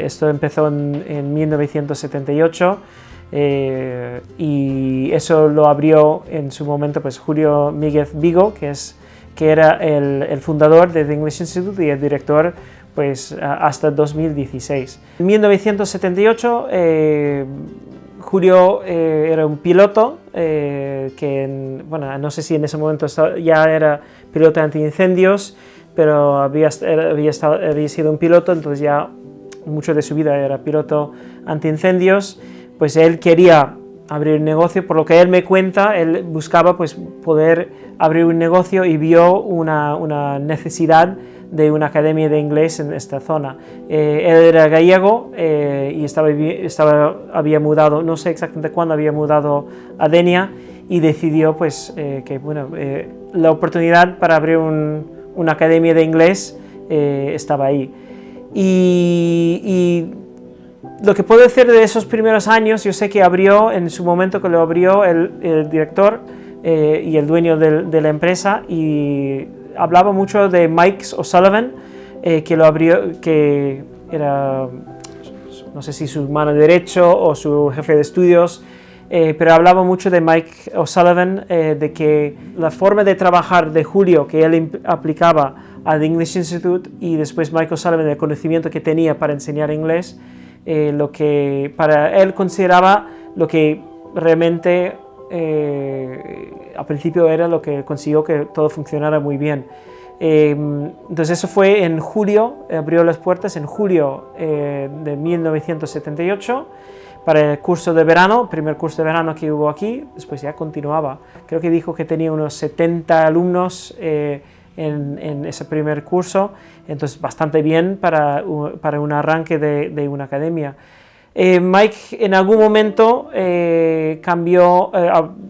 Esto empezó en 1978 y eso lo abrió en su momento pues, Julio Míguez Vigo, que era el fundador de The English Institute y el director pues, hasta 2016. En 1978 Julio era un piloto no sé si en ese momento ya era piloto antiincendios, pero había sido un piloto, entonces ya mucho de su vida era piloto antiincendios. Pues él quería abrir un negocio, por lo que él me cuenta, él buscaba pues, poder abrir un negocio y vio una necesidad de una academia de inglés en esta zona. Él era gallego y había mudado, no sé exactamente cuándo había mudado a Denia, y decidió pues, la oportunidad para abrir una academia de inglés estaba ahí. Y lo que puedo decir de esos primeros años, yo sé que abrió, en su momento que lo abrió el director y el dueño de la empresa, y hablaba mucho de Mike O'Sullivan, que lo abrió, que era, no sé si su mano derecha o su jefe de estudios, pero hablaba mucho de Mike O'Sullivan, de que la forma de trabajar de Julio que él aplicaba a The English Institute, y después Mike O'Sullivan, el conocimiento que tenía para enseñar inglés, lo que para él consideraba lo que realmente al principio era lo que consiguió que todo funcionara muy bien. Entonces eso fue en julio, abrió las puertas en julio de 1978 para el curso de verano, primer curso de verano que hubo aquí. Después ya continuaba. Creo que dijo que tenía unos 70 alumnos en ese primer curso, entonces bastante bien para un arranque de una academia. Mike en algún momento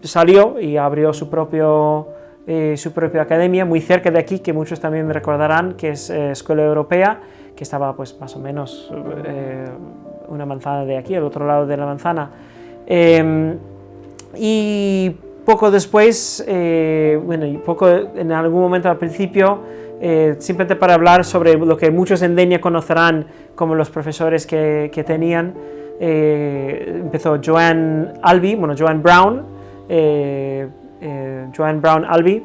salió y abrió su propia academia muy cerca de aquí, que muchos también recordarán, que es Escuela Europea, que estaba pues más o menos una manzana de aquí, al otro lado de la manzana. Y poco después, en algún momento al principio, simplemente para hablar sobre lo que muchos en Denia conocerán como los profesores que tenían, empezó Joanne Brown Alby,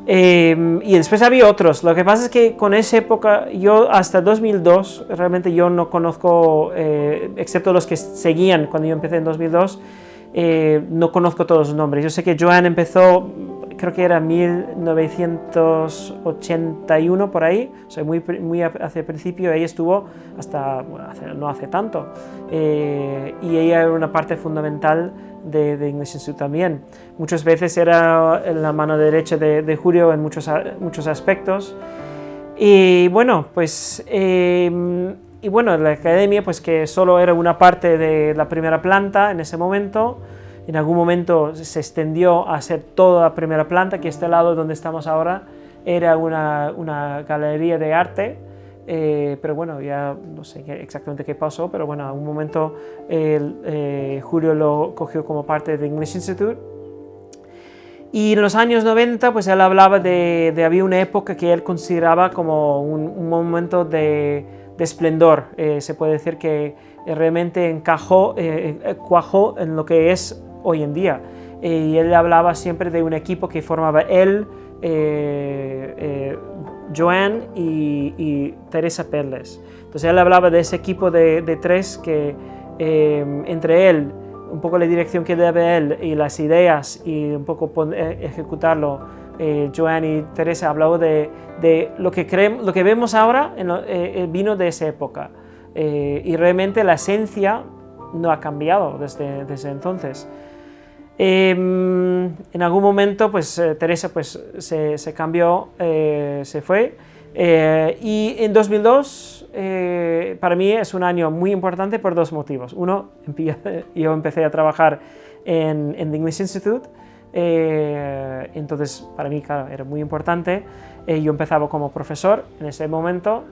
y después había otros. Lo que pasa es que con esa época, yo hasta 2002, realmente yo no conozco, excepto los que seguían cuando yo empecé en 2002, no conozco todos los nombres. Yo sé que Joanne empezó, creo que era 1981 por ahí, o sea, muy hacia el principio. Ella estuvo hasta, no hace tanto, y ella era una parte fundamental de English Institute también. Muchas veces era la mano derecha de Julio en muchos aspectos. Y bueno, pues la academia, pues que solo era una parte de la primera planta en ese momento. En algún momento se extendió a ser toda la primera planta, que este lado donde estamos ahora era una galería de arte, pero bueno, ya no sé exactamente qué pasó, pero bueno, en algún momento Julio lo cogió como parte de English Institute. Y en los años 90, pues él hablaba había una época que él consideraba como un momento de esplendor. Se puede decir que realmente cuajó en lo que es hoy en día. Y él hablaba siempre de un equipo que formaba él, Joanne y Teresa Perles. Entonces él hablaba de ese equipo de tres que entre él, un poco la dirección que debe él y las ideas y un poco ejecutarlo, Joanne y Teresa hablaba de lo que vemos ahora, vino de esa época, y realmente la esencia no ha cambiado desde entonces. En algún momento pues Teresa pues se cambió, se fue, y en 2002 para mí es un año muy importante por dos motivos. Uno, yo empecé a trabajar en The English Institute, entonces para mí claro, era muy importante. Yo empezaba como profesor en ese momento,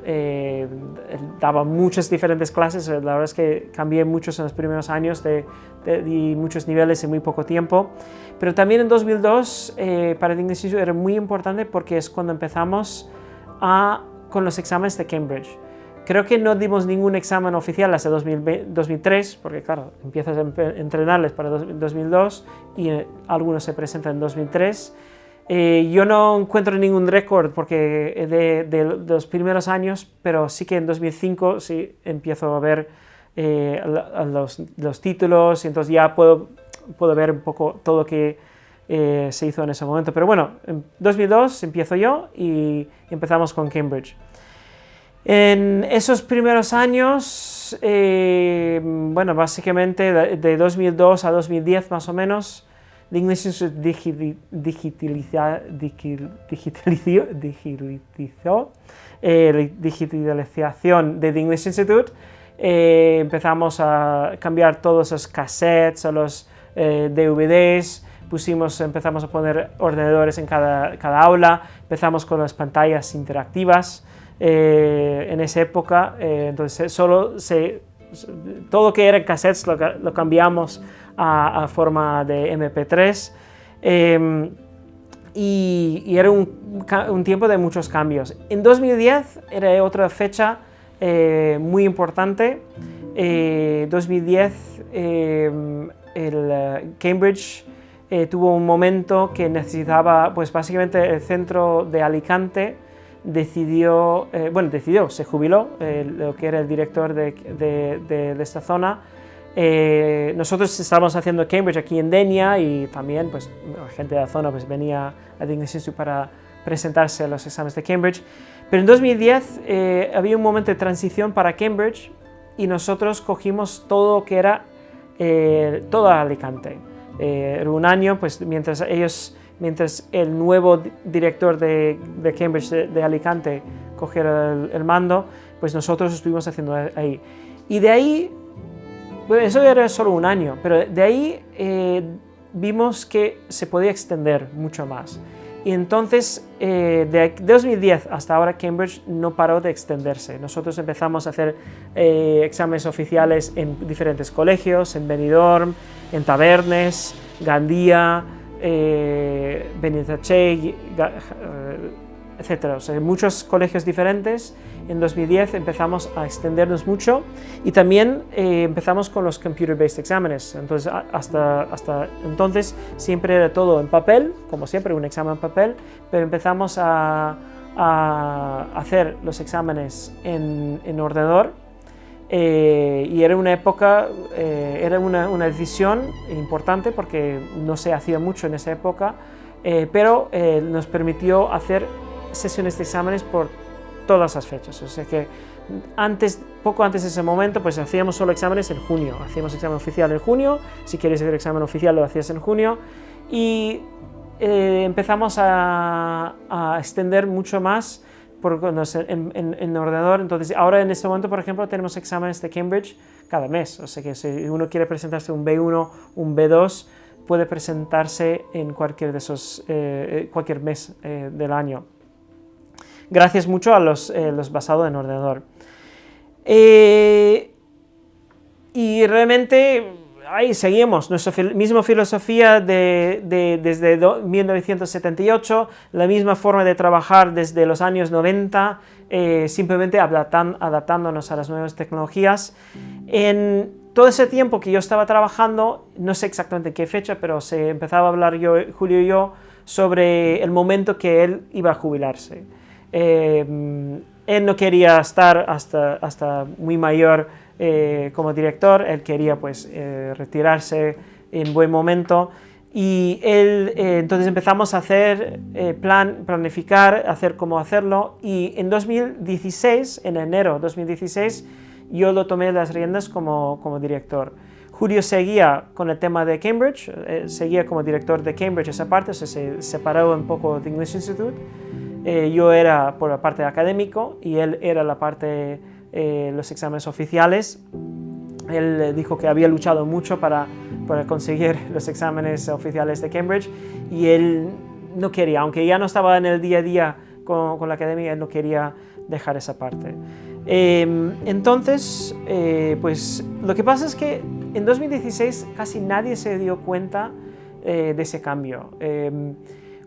daba muchas diferentes clases. La verdad es que cambié muchos en los primeros años, di muchos niveles en muy poco tiempo. Pero también en 2002 para The English Institute era muy importante porque es cuando empezamos con los exámenes de Cambridge. Creo que no dimos ningún examen oficial hasta 2003, porque claro, empiezas a entrenarles para 2002 y algunos se presentan en 2003. Yo no encuentro ningún récord porque de los primeros años, pero sí que en 2005 sí empiezo a ver los títulos, y entonces ya puedo ver un poco todo lo que se hizo en ese momento. Pero bueno, en 2002 empiezo yo y empezamos con Cambridge. En esos primeros años, bueno, básicamente de 2002 a 2010 más o menos, The English Institute digitalizó la digitalización de The English Institute. Empezamos a cambiar todos los cassettes a los DVDs, empezamos a poner ordenadores en cada aula, empezamos con las pantallas interactivas. En esa época, entonces todo lo que era cassettes lo cambiamos a forma de MP3, y era un tiempo de muchos cambios. En 2010 era otra fecha muy importante. 2010 el Cambridge tuvo un momento que necesitaba, pues básicamente el centro de Alicante se jubiló, lo que era el director de esta zona. Nosotros estábamos haciendo Cambridge aquí en Denia, y también pues, la gente de la zona pues, venía a The English Institute para presentarse a los exámenes de Cambridge. Pero en 2010 había un momento de transición para Cambridge, y nosotros cogimos todo lo que era toda Alicante. Era un año, pues mientras el nuevo director de Cambridge de Alicante cogiera el mando, pues nosotros estuvimos haciendo ahí. Y de ahí, bueno, eso era solo un año, pero de ahí vimos que se podía extender mucho más. Y entonces, de 2010 hasta ahora, Cambridge no paró de extenderse. Nosotros empezamos a hacer exámenes oficiales en diferentes colegios, en Benidorm, en Tavernes, Gandía, Benitatxell, etc. O sea, en muchos colegios diferentes. En 2010 empezamos a extendernos mucho, y también empezamos con los computer-based exámenes. Entonces, hasta entonces siempre era todo en papel, como siempre, un examen en papel, pero empezamos a hacer los exámenes en ordenador. Y era una época, era una decisión importante porque no se hacía mucho en esa época, pero nos permitió hacer sesiones de exámenes por todas las fechas. O sea que poco antes de ese momento, pues hacíamos solo exámenes en junio. Hacíamos examen oficial en junio. Si quieres hacer examen oficial, lo hacías en junio. Y empezamos a extender mucho más en ordenador. Entonces, ahora en este momento, por ejemplo, tenemos exámenes de Cambridge cada mes. O sea que si uno quiere presentarse un B1, un B2, puede presentarse en cualquier mes del año. Gracias mucho a los basados en ordenador. Y realmente ahí seguimos, nuestra misma filosofía desde 1978, la misma forma de trabajar desde los años 90, simplemente adaptándonos a las nuevas tecnologías. En todo ese tiempo que yo estaba trabajando, no sé exactamente qué fecha, pero se empezaba a hablar Julio y yo sobre el momento que él iba a jubilarse. Él no quería estar hasta muy mayor como director. Él quería pues retirarse en buen momento, y entonces empezamos a hacer planificar, hacer cómo hacerlo, y en 2016, en enero de 2016, yo lo tomé las riendas como director. Julio seguía con el tema de Cambridge, seguía como director de Cambridge esa parte, o sea, se separó un poco de English Institute. Yo era por la parte académico y él era la parte los exámenes oficiales. Él dijo que había luchado mucho para conseguir los exámenes oficiales de Cambridge, y él no quería, aunque ya no estaba en el día a día con la academia, él no quería dejar esa parte. Entonces, pues lo que pasa es que en 2016 casi nadie se dio cuenta de ese cambio.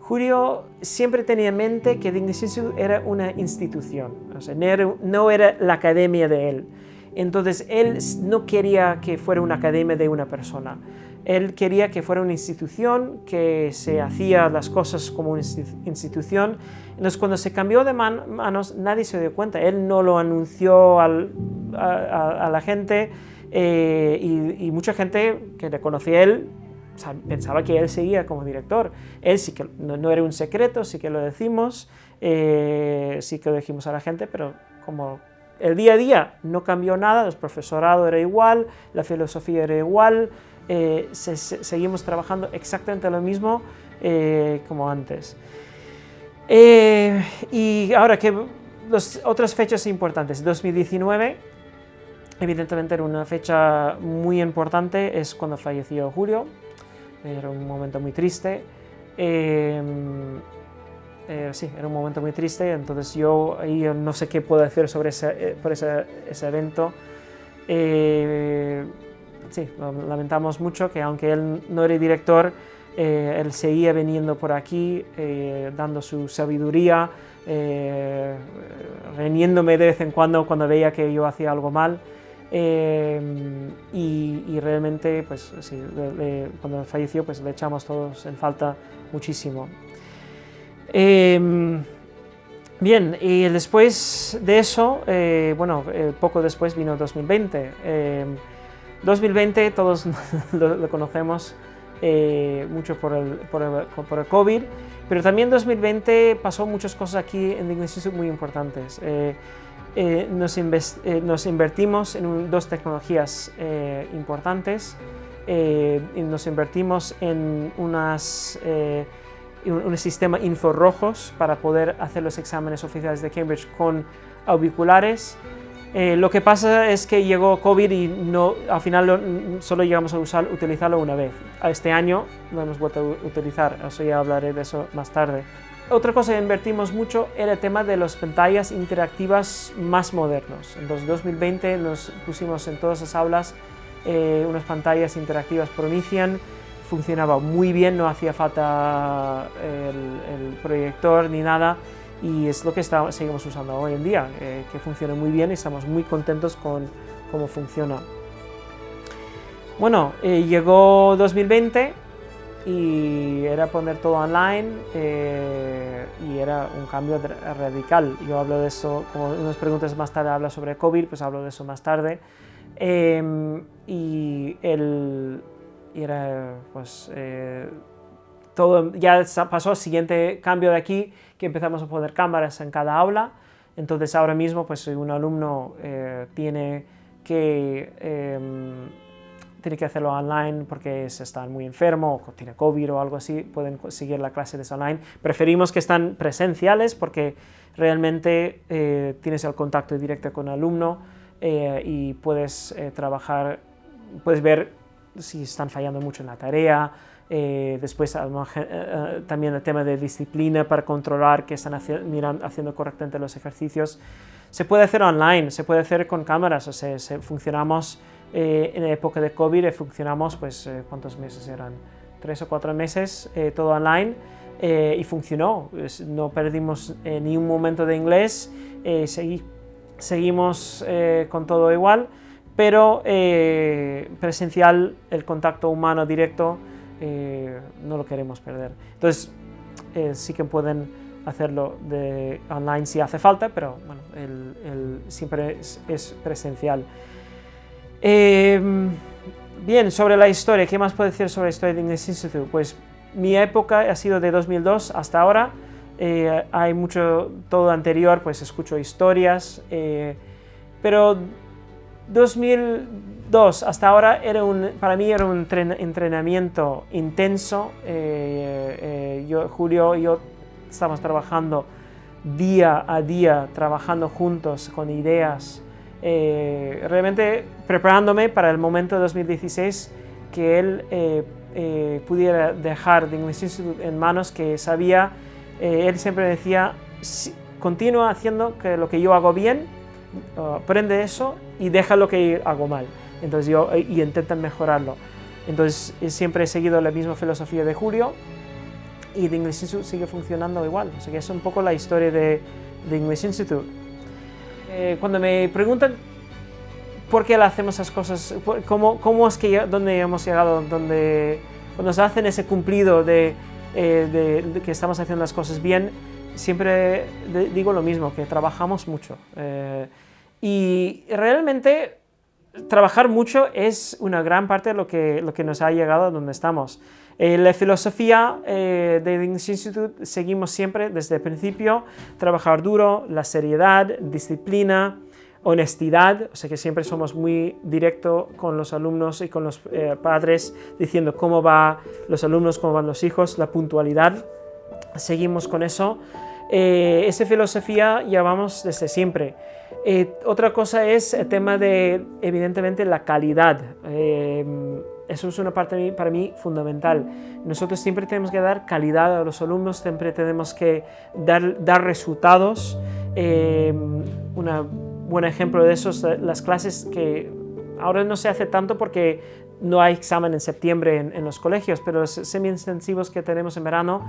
Julio siempre tenía en mente que The English Institute era una institución, o sea, no era la academia de él. Entonces, él no quería que fuera una academia de una persona. Él quería que fuera una institución, que se hacía las cosas como una institución. Entonces, cuando se cambió de manos, nadie se dio cuenta. Él no lo anunció a la gente y mucha gente que le conocía a él pensaba que él seguía como director. Él sí que no era un secreto, sí que lo decimos, sí que lo dijimos a la gente, pero como el día a día no cambió nada, el profesorado era igual, la filosofía era igual, seguimos trabajando exactamente lo mismo como antes. Y ahora que las otras fechas importantes, 2019, evidentemente era una fecha muy importante, es cuando falleció Julio, era un momento muy triste. Sí, era un momento muy triste, entonces yo ahí no sé qué puedo decir sobre ese evento. Sí, lo lamentamos mucho que aunque él no era director, él seguía viniendo por aquí, dando su sabiduría, riñéndome de vez en cuando veía que yo hacía algo mal. Y realmente, pues sí, cuando falleció, pues le echamos todos en falta muchísimo. Bien, y después de eso, bueno, poco después vino 2020. 2020 todos lo conocemos mucho por el COVID, pero también 2020 pasó muchas cosas aquí en The English Institute muy importantes. Nos invertimos en dos tecnologías importantes. Nos invertimos en un sistema infrarrojos para poder hacer los exámenes oficiales de Cambridge con auriculares. Lo que pasa es que llegó COVID y al final solo llegamos a utilizarlo una vez. Este año lo hemos vuelto a utilizar, eso ya hablaré de eso más tarde. Otra cosa que invertimos mucho era el tema de las pantallas interactivas más modernos. En 2020 nos pusimos en todas las aulas unas pantallas interactivas Promethean. Funcionaba muy bien, no hacía falta el proyector ni nada, y es lo que seguimos usando hoy en día, que funciona muy bien y estamos muy contentos con cómo funciona. Bueno, llegó 2020 y era poner todo online y era un cambio radical. Yo hablo de eso, como unas preguntas más tarde habla sobre COVID, pues hablo de eso más tarde. Y era pues todo, ya pasó el siguiente cambio de aquí, que empezamos a poner cámaras en cada aula. Entonces ahora mismo pues si un alumno tiene que hacerlo online porque se está muy enfermo o tiene COVID o algo así, pueden seguir la clase desde online. Preferimos que estén presenciales porque realmente tienes el contacto directo con el alumno y puedes trabajar, puedes ver si están fallando mucho en la tarea. Después también el tema de disciplina para controlar que están haciendo correctamente los ejercicios. Se puede hacer online, se puede hacer con cámaras, o sea, funcionamos en la época de COVID, funcionamos, pues, ¿cuántos meses eran? 3 o 4 meses, todo online, y funcionó. No perdimos ni un momento de inglés, seguimos con todo igual, pero presencial, el contacto humano directo, no lo queremos perder. Entonces, sí que pueden hacerlo online si hace falta, pero bueno, siempre es presencial. Bien, sobre la historia, ¿qué más puedo decir sobre la historia de English Institute? Pues mi época ha sido de 2002 hasta ahora. Hay mucho, todo anterior, pues escucho historias, pero 2002 hasta ahora para mí era un entrenamiento intenso. Julio y yo estamos trabajando día a día, trabajando juntos con ideas, realmente preparándome para el momento de 2016 que él pudiera dejar The English Institute en manos que sabía. Él siempre decía, continúa haciendo lo que yo hago bien, aprende eso y deja lo que hago mal. Entonces y intenta mejorarlo. Entonces siempre he seguido la misma filosofía de Julio y The English Institute sigue funcionando igual. O sea que es un poco la historia de The English Institute. Cuando me preguntan por qué hacemos esas cosas, cómo es que dónde hemos llegado, cuando nos hacen ese cumplido de que estamos haciendo las cosas bien, siempre digo lo mismo, que trabajamos mucho. Y realmente trabajar mucho es una gran parte de lo que nos ha llegado a donde estamos. La filosofía de The English Institute seguimos siempre desde el principio: trabajar duro, la seriedad, disciplina, honestidad, o sea que siempre somos muy directos con los alumnos y con los padres, diciendo cómo van los alumnos, cómo van los hijos, la puntualidad, seguimos con eso. Esa filosofía llevamos desde siempre. Otra cosa es el tema de, evidentemente, la calidad. Eso es una parte para mí fundamental. Nosotros siempre tenemos que dar calidad a los alumnos, siempre tenemos que dar resultados. Un buen ejemplo de eso es las clases que ahora no se hace tanto porque no hay examen en septiembre en los colegios, pero los semi-intensivos que tenemos en verano,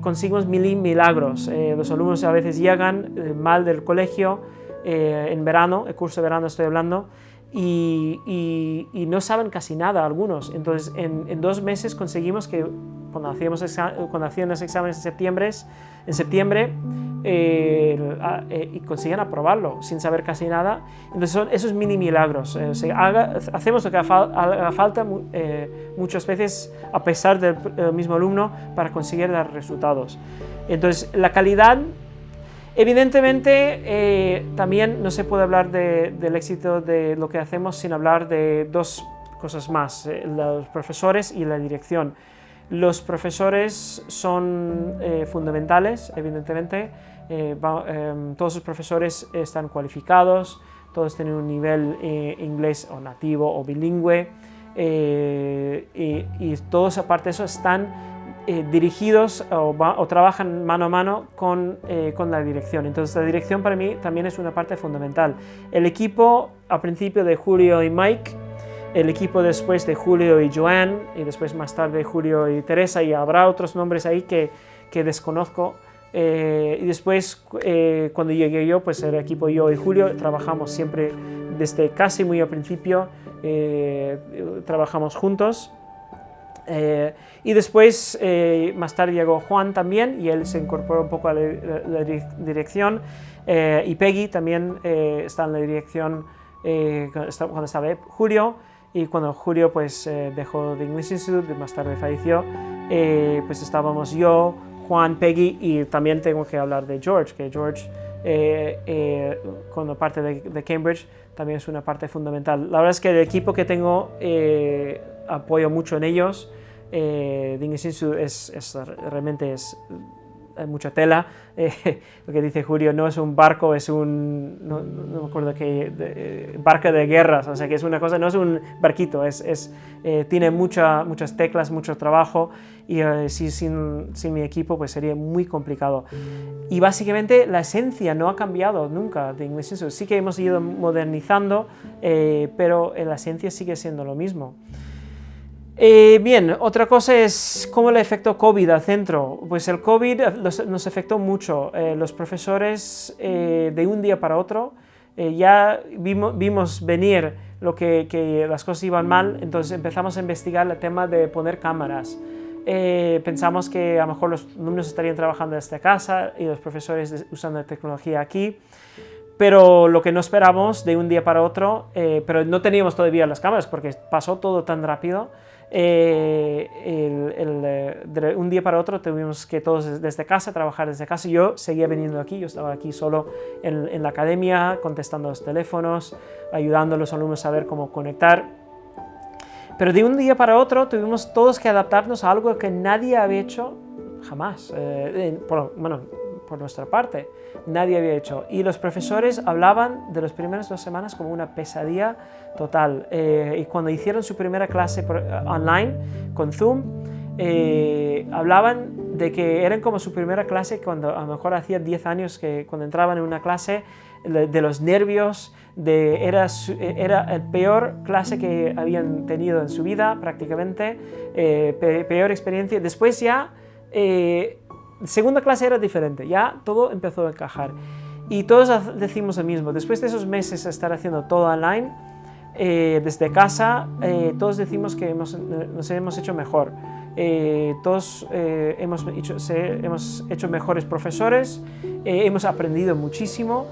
conseguimos milagros. Los alumnos a veces llegan mal del colegio en verano, el curso de verano estoy hablando, y no saben casi nada algunos. Entonces en 2 meses conseguimos que cuando hacían los exámenes en septiembre y consiguen aprobarlo sin saber casi nada. Entonces son esos milagros. Hacemos lo que haga falta muchas veces, a pesar del mismo alumno, para conseguir dar resultados. Entonces la calidad, evidentemente, también no se puede hablar del éxito de lo que hacemos sin hablar de 2 cosas más: los profesores y la dirección. Los profesores son fundamentales, evidentemente. Todos los profesores están cualificados, todos tienen un nivel inglés o nativo o bilingüe, y todos, aparte de eso, están dirigidos o trabajan mano a mano con la dirección. Entonces la dirección para mí también es una parte fundamental. El equipo al principio de Julio y Mike, el equipo después de Julio y Joanne, y después más tarde Julio y Teresa, y habrá otros nombres ahí que desconozco. Y después, cuando llegué yo, pues el equipo yo y Julio trabajamos siempre desde casi muy al principio, trabajamos juntos. Y después, más tarde llegó Juan también, y él se incorporó un poco a la dirección, y Peggy también está en la dirección cuando estaba Julio. Y cuando Julio pues dejó The English Institute, más tarde falleció, pues estábamos yo, Juan, Peggy, y también tengo que hablar de George, que George, como parte de Cambridge, también es una parte fundamental. La verdad es que el equipo que tengo, apoyo mucho en ellos. The English Institute realmente hay mucha tela. Lo que dice Julio, no es un barco, es no me acuerdo qué, barco de guerras, o sea que es una cosa, no es un barquito, tiene muchas teclas, mucho trabajo, y sin mi equipo pues sería muy complicado. Y básicamente la esencia no ha cambiado nunca de English Institute. Sí que hemos ido modernizando, pero la esencia sigue siendo lo mismo. Bien, otra cosa es cómo le afectó COVID al centro. Pues el COVID nos afectó mucho. Los profesores, de un día para otro, ya vimos venir que las cosas iban mal, entonces empezamos a investigar el tema de poner cámaras. Pensamos que a lo mejor los alumnos estarían trabajando desde casa y los profesores usando la tecnología aquí. Pero lo que no esperamos de un día para otro, pero no teníamos todavía las cámaras porque pasó todo tan rápido. De un día para otro tuvimos que todos desde casa, trabajar desde casa. Yo seguía viniendo aquí, yo estaba aquí solo en la academia, contestando los teléfonos, ayudando a los alumnos a ver cómo conectar. Pero de un día para otro tuvimos todos que adaptarnos a algo que nadie había hecho jamás, por nuestra parte, nadie había hecho. Y los profesores hablaban de las primeras 2 semanas como una pesadilla total. Y cuando hicieron su primera clase online con Zoom, hablaban de que eran como su primera clase cuando a lo mejor hacía 10 años que cuando entraban en una clase, de los nervios, era el peor clase que habían tenido en su vida prácticamente, peor experiencia. Después ya segunda clase era diferente, ya todo empezó a encajar. Y todos decimos lo mismo, después de esos meses de estar haciendo todo online, desde casa, todos decimos que nos hemos hecho mejor. Todos hemos hecho mejores profesores, hemos aprendido muchísimo.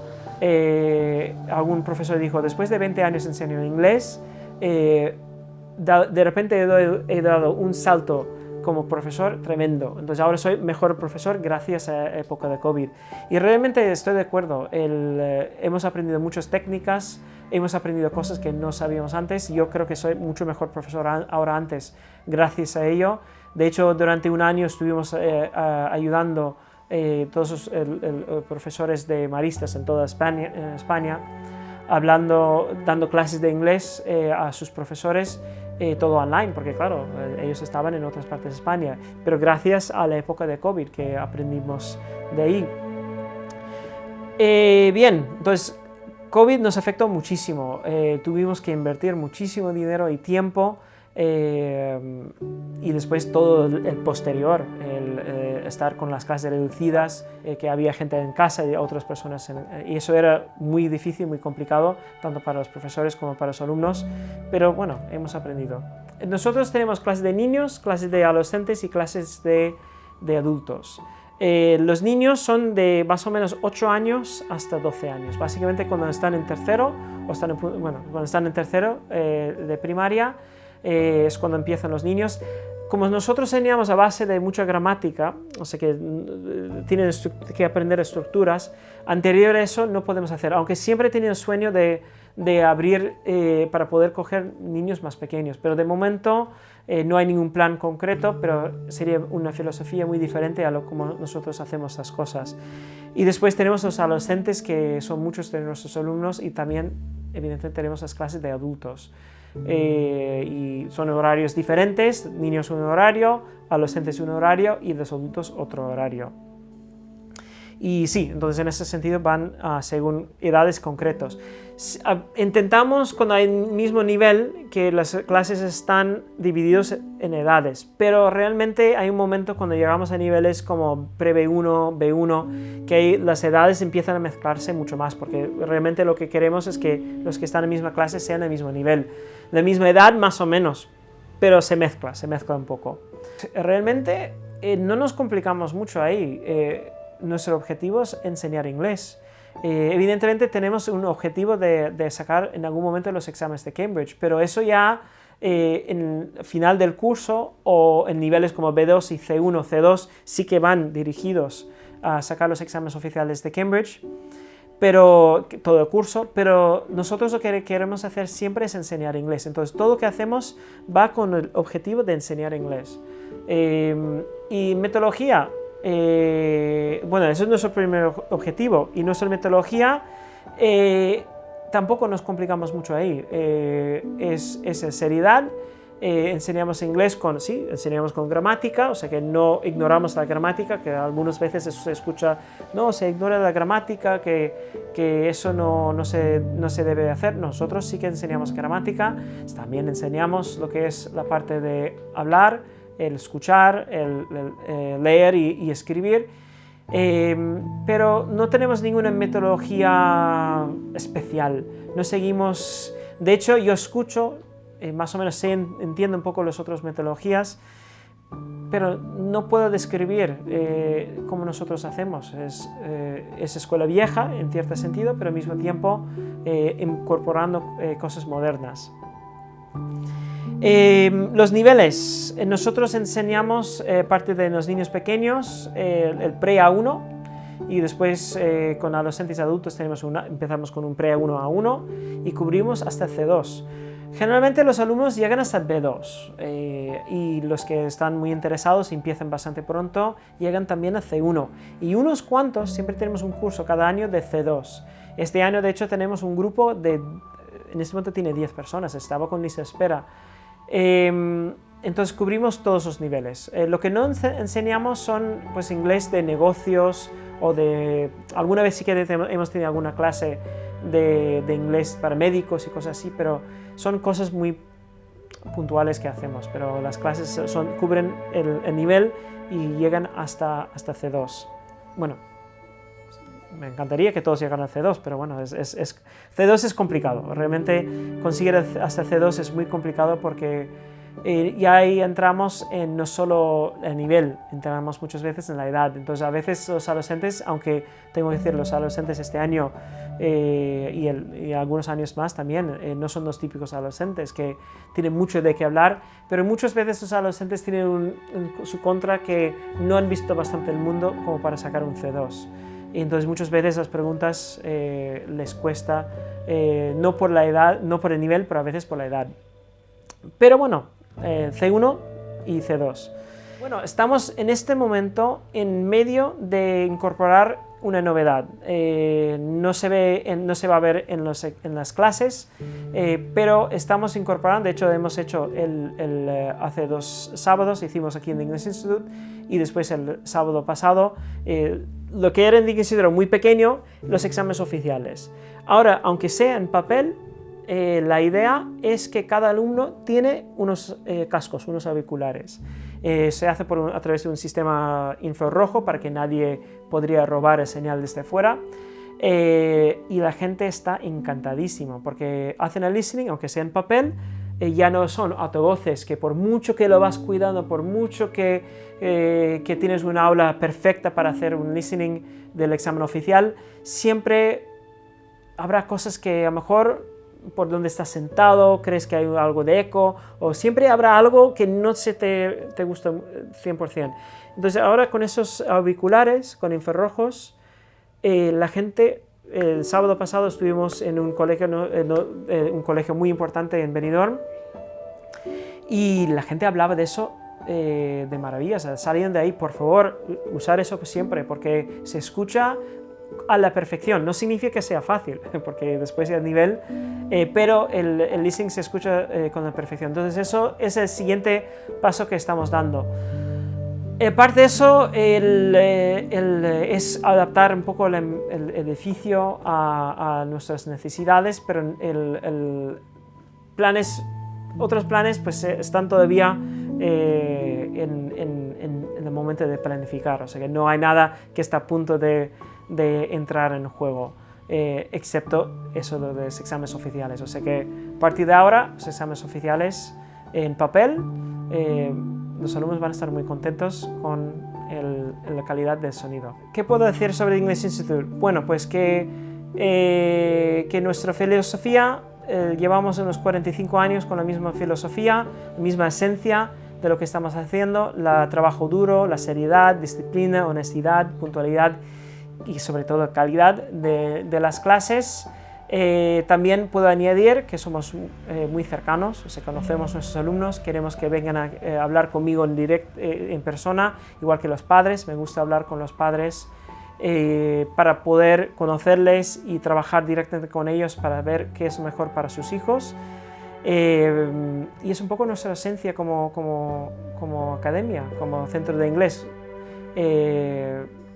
Algún profesor dijo, después de 20 años enseñando inglés, de repente he dado un salto como profesor tremendo. Entonces ahora soy mejor profesor gracias a la época de COVID. Y realmente estoy de acuerdo. Hemos aprendido muchas técnicas, hemos aprendido cosas que no sabíamos antes. Yo creo que soy mucho mejor profesor ahora antes gracias a ello. De hecho, durante un año estuvimos ayudando todos los profesores de maristas en toda España, dando clases de inglés a sus profesores, todo online, porque claro, ellos estaban en otras partes de España, pero gracias a la época de COVID que aprendimos de ahí. Bien, entonces COVID nos afectó muchísimo, tuvimos que invertir muchísimo dinero y tiempo, y después todo el posterior, estar con las clases reducidas, que había gente en casa y otras personas, y eso era muy difícil, muy complicado, tanto para los profesores como para los alumnos, pero bueno, hemos aprendido. Nosotros tenemos clases de niños, clases de adolescentes y clases de adultos. Los niños son de más o menos 8 años hasta 12 años, básicamente cuando están en tercero, cuando están en tercero de primaria, es cuando empiezan los niños. Como nosotros enseñamos a base de mucha gramática, o sea que tienen que aprender estructuras, anterior a eso no podemos hacer, aunque siempre he tenido el sueño de abrir para poder coger niños más pequeños, pero de momento no hay ningún plan concreto, pero sería una filosofía muy diferente a lo como nosotros hacemos las cosas. Y después tenemos los adolescentes, que son muchos de nuestros alumnos, y también evidentemente tenemos las clases de adultos. Y son horarios diferentes, niños un horario, adolescentes un horario y los adultos otro horario. Y sí, entonces en ese sentido van según edades concretas. Intentamos cuando hay el mismo nivel que las clases están divididas en edades, pero realmente hay un momento cuando llegamos a niveles como pre-B1, B1, que las edades empiezan a mezclarse mucho más, porque realmente lo que queremos es que los que están en la misma clase sean del mismo nivel, la misma edad más o menos, pero se mezcla un poco. Realmente no nos complicamos mucho ahí. Nuestro objetivo es enseñar inglés. Evidentemente tenemos un objetivo de sacar en algún momento los exámenes de Cambridge, pero eso ya en el final del curso o en niveles como B2 y C1, C2 sí que van dirigidos a sacar los exámenes oficiales de Cambridge, pero todo el curso, pero nosotros lo que queremos hacer siempre es enseñar inglés. Entonces todo lo que hacemos va con el objetivo de enseñar inglés. Y metodología, bueno, ese es nuestro primer objetivo, y nuestra metodología tampoco nos complicamos mucho ahí, es seriedad. Enseñamos inglés enseñamos con gramática, o sea que no ignoramos la gramática, que algunas veces eso se escucha, no, se ignora la gramática, que eso no se debe hacer. Nosotros sí que enseñamos gramática, también enseñamos lo que es la parte de hablar, el escuchar, el leer y escribir, pero no tenemos ninguna metodología especial, no seguimos. De hecho, yo escucho, más o menos entiendo un poco las otras metodologías, pero no puedo describir cómo nosotros hacemos. Es escuela vieja en cierto sentido, pero al mismo tiempo incorporando cosas modernas. Los niveles. Nosotros enseñamos parte de los niños pequeños, el pre-A1, y después con adolescentes y adultos empezamos con un pre-A1 a 1 y cubrimos hasta C2. Generalmente los alumnos llegan hasta B2 y los que están muy interesados y empiezan bastante pronto llegan también a C1, y unos cuantos, siempre tenemos un curso cada año de C2. Este año de hecho tenemos un grupo en este momento tiene 10 personas, estaba con lista de espera. Entonces cubrimos todos los niveles. Lo que no enseñamos son pues inglés de negocios o alguna vez sí que hemos tenido alguna clase de inglés para médicos y cosas así, pero son cosas muy puntuales que hacemos, pero las clases cubren el nivel y llegan hasta C2. Bueno, me encantaría que todos llegaran a C2, pero bueno, C2 es complicado. Realmente conseguir hasta C2 es muy complicado porque ya ahí entramos en no solo el nivel, entramos muchas veces en la edad. Entonces a veces los adolescentes, aunque tengo que decir los adolescentes este año y algunos años más también, no son los típicos adolescentes que tienen mucho de qué hablar, pero muchas veces los adolescentes tienen su contra que no han visto bastante el mundo como para sacar un C2. Y entonces muchas veces las preguntas les cuesta, no por la edad, no por el nivel, pero a veces por la edad. Pero bueno, C1 y C2. Bueno, estamos en este momento en medio de incorporar una novedad. No se va a ver en las clases, pero estamos incorporando, de hecho hemos hecho hace 2 sábados, hicimos aquí en The English Institute, y después el sábado pasado, lo que era en The English Institute era muy pequeño, los exámenes oficiales. Ahora, aunque sea en papel, la idea es que cada alumno tiene unos cascos, unos auriculares. Se hace a través de un sistema infrarrojo para que nadie podría robar el señal desde fuera. Y la gente está encantadísima porque hacen el listening, aunque sea en papel, ya no son autovoces que por mucho que lo vas cuidando, por mucho que tienes una aula perfecta para hacer un listening del examen oficial, siempre habrá cosas que a lo mejor por donde estás sentado, crees que hay algo de eco, o siempre habrá algo que no te gusta 100%. Entonces ahora con esos auriculares, con infrarrojos, la gente, el sábado pasado estuvimos en un colegio muy importante en Benidorm, y la gente hablaba de eso de maravillas. Salían de ahí, por favor, usar eso siempre, porque se escucha a la perfección. No significa que sea fácil, porque después el nivel, pero el listening se escucha con la perfección. Entonces eso es el siguiente paso que estamos dando. Aparte de eso, es adaptar un poco el edificio a nuestras necesidades, pero otros planes pues, están todavía en el momento de planificar, o sea que no hay nada que está a punto de entrar en juego, excepto eso de los exámenes oficiales. O sea que a partir de ahora, los exámenes oficiales en papel, los alumnos van a estar muy contentos con la calidad del sonido. ¿Qué puedo decir sobre The English Institute? Bueno, pues que nuestra filosofía, llevamos unos 45 años con la misma filosofía, la misma esencia de lo que estamos haciendo, trabajo duro, la seriedad, disciplina, honestidad, puntualidad y sobre todo calidad de las clases. También puedo añadir que somos muy cercanos, o sea, conocemos a nuestros alumnos, queremos que vengan a hablar conmigo en persona, igual que los padres. Me gusta hablar con los padres para poder conocerles y trabajar directamente con ellos para ver qué es mejor para sus hijos. Y es un poco nuestra esencia como academia, como centro de inglés.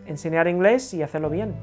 Enseñar inglés y hacerlo bien.